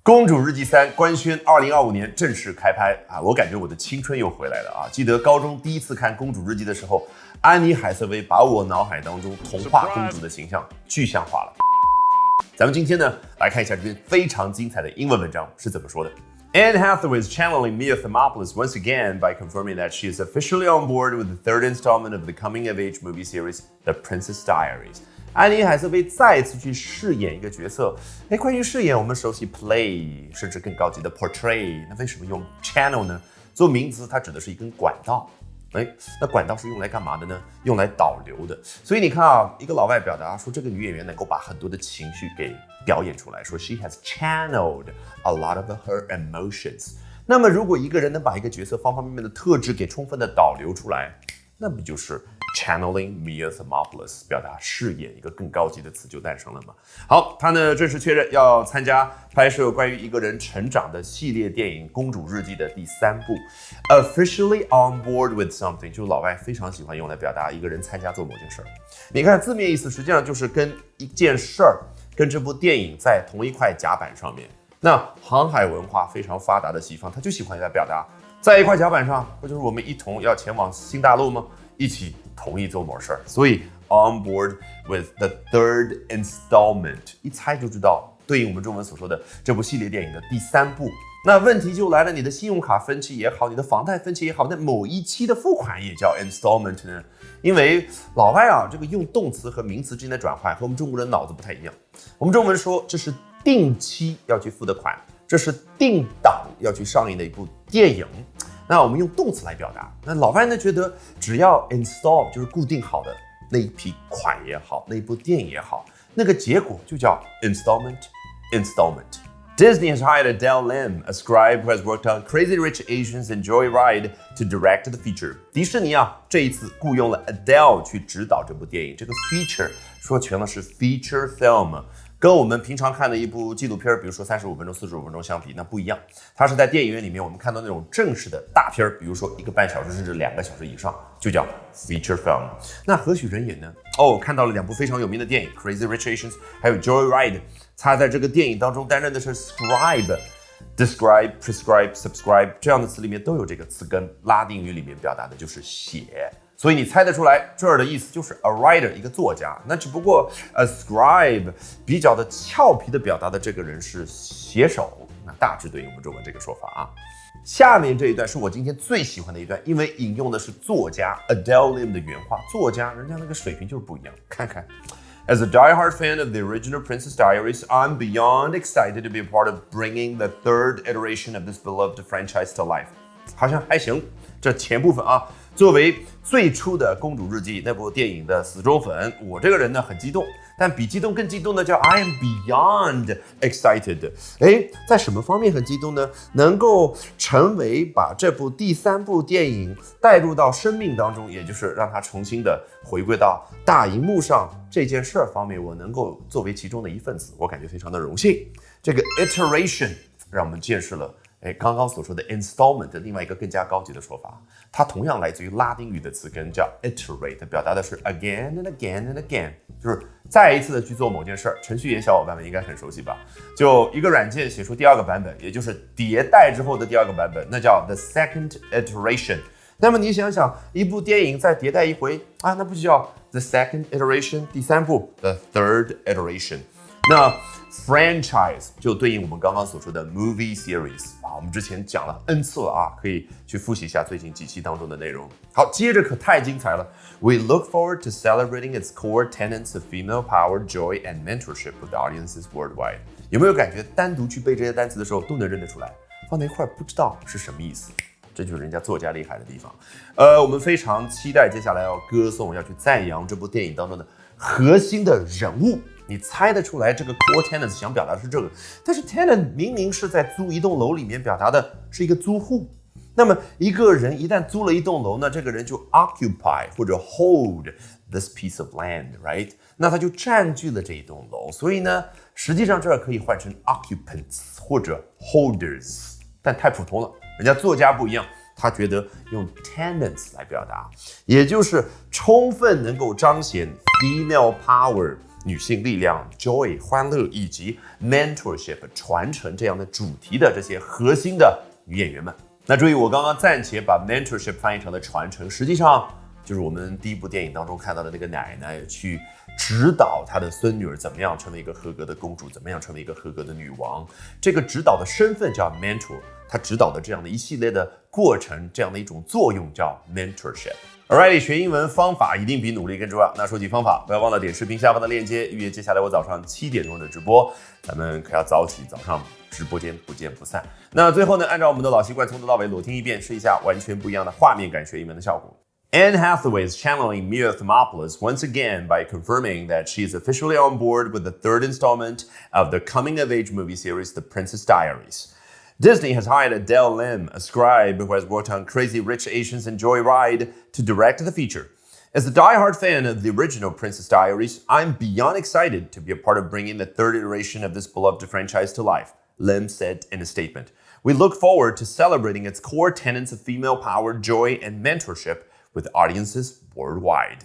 公主日记3官宣2025年正式开拍啊！我感觉我的青春又回来了啊！记得高中第一次看公主日记的时候，安妮海瑟薇把我脑海当中童话公主的形象具象化了。咱们今天呢，来看一下这篇非常精彩的英文文章是怎么说的。Anne Hathaway is channeling Mia Thermopolis once again by confirming that she is officially on board with the third installment of the coming-of-age movie series, The Princess Diaries. 安妮海瑟薇再次去饰演一个角色。关于饰演，我们熟悉 play， 甚至更高级的 portray。那为什么用 channel 呢？做名词，它指的是一根管道。那管道是用来干嘛的呢？用来导流的。所以你看啊，一个老外表达说，这个女演员能够把很多的情绪给表演出来，说 she has channeled a lot of her emotions。那么，如果一个人能把一个角色方方面面的特质给充分的导流出来，那不就是 channeling Mia Thermopolis， 表达饰演一个更高级的词就诞生了嘛？好，他呢正式确认要参加拍摄关于一个人成长的系列电影《公主日记》的第3部 ，officially on board with something， 就是老外非常喜欢用来表达一个人参加做某件事儿。你看字面意思，实际上就是跟一件事儿跟这部电影在同一块甲板上面。那航海文化非常发达的西方，他就喜欢来表达。在一块甲板上，不就是我们一同要前往新大陆吗？一起同意做某事儿，所以 on board with the third installment， 一猜就知道对应我们中文所说的这部系列电影的第3部。那问题就来了，你的信用卡分期也好，你的房贷分期也好，那某一期的付款也叫 installment 呢？因为老外啊，这个用动词和名词之间的转换和我们中国人脑子不太一样。我们中文说这是定期要去付的款，这是定档要去上映的一部电影。那我们用动词来表达，那老外呢觉得只要 install 就是固定好的那一批款也好，那一部电影也好，那个结果就叫 installment。Disney has hired Adele Lim, a scribe who has worked on Crazy Rich Asians and Joyride, to direct the feature. 迪士尼啊，这一次雇佣了 Adele 去指导这部电影。这个 feature 说全了是 feature film。跟我们平常看的一部纪录片，比如说35分钟、45分钟相比，那不一样。它是在电影院里面我们看到那种正式的大片，比如说1个半小时甚至2个小时以上，就叫 feature film。那何许人也呢？看到了2部非常有名的电影 Crazy Rich Asians 还有 Joyride。他在这个电影当中担任的是 scribe。Describe, prescribe, subscribe 这样的词里面都有这个词根，拉丁语里面表达的就是写。所以你猜得出来，这儿的意思就是 a writer 一个作家，那只不过 a scribe 比较的俏皮的表达的这个人是写手，那大致对应我们中文这个说法啊。下面这一段是我今天最喜欢的一段，因为引用的是作家 Adele Lim 的原话，作家人家那个水平就是不一样，看看。As a die-hard fan of the original Princess Diaries, I'm beyond excited to be a part of bringing the third iteration of this beloved franchise to life. 好像还行，这前部分啊，作为最初的《公主日记》那部电影的死忠粉，我这个人呢很激动，但比激动更激动的叫 I am beyond excited。在什么方面很激动呢？能够成为把这部第3部电影带入到生命当中，也就是让它重新的回归到大荧幕上这件事儿方面，我能够作为其中的一份子，我感觉非常的荣幸。这个 iteration 让我们见识了刚刚所说的 installment 的另外一个更加高级的说法，它同样来自于拉丁语的词根叫 iterate， 表达的是 again and again and again， 就是再一次的去做某件事儿。程序员小伙伴们应该很熟悉吧？就一个软件写出第2个版本，也就是迭代之后的第2个版本，那叫 the second iteration。那么你想想，一部电影再迭代一回啊，那不就叫 the second iteration， 第3部 the third iteration。那 franchise 就对应我们刚刚所说的 movie series 啊，我们之前讲了 N 次了啊，可以去复习一下最近几期当中的内容。好，接着可太精彩了。We look forward to celebrating its core tenets of female power, joy, and mentorship with audiences worldwide。有没有感觉单独去背这些单词的时候都能认得出来，放在一块不知道是什么意思？这就是人家作家厉害的地方。我们非常期待接下来要歌颂、要去赞扬这部电影当中的核心的人物。你猜得出来这个 core tenants 想表达的是这个，但是 tenant 明明是在租一栋楼里面表达的是一个租户。那么一个人一旦租了一栋楼呢，这个人就 occupy 或者 hold this piece of land，right？ 那他就占据了这一栋楼，所以呢，实际上这儿可以换成 occupants 或者 holders， 但太普通了，人家作家不一样。他觉得用 tenants 来表达，也就是充分能够彰显 female power 女性力量、joy 欢乐以及 mentorship 传承这样的主题的这些核心的女演员们。那注意，我刚刚暂且把 mentorship 翻译成了传承，实际上就是我们第一部电影当中看到的那个奶奶去指导她的孙女儿怎么样成为一个合格的公主，怎么样成为一个合格的女王。这个指导的身份叫 mentor， 她指导的这样的一系列的过程，这样的一种作用叫 mentorship。Alright， 学英文方法一定比努力更重要。那说起方法，不要忘了点视频下方的链接，预约接下来我早上7点钟的直播，咱们可要早起，早上直播间不见不散。那最后呢，按照我们的老习惯，从头到尾裸听一遍，试一下完全不一样的画面感学英文的效果。Anne Hathaway is channeling Mia Thermopolis once again by confirming that she is officially on board with the third installment of the coming-of-age movie series, The Princess Diaries. Disney has hired Adele Lim, a scribe who has worked on Crazy Rich Asians and Joyride, to direct the feature. As a diehard fan of the original Princess Diaries, I'm beyond excited to be a part of bringing the third iteration of this beloved franchise to life, Lim said in a statement. We look forward to celebrating its core tenets of female power, joy, and mentorship with audiences worldwide.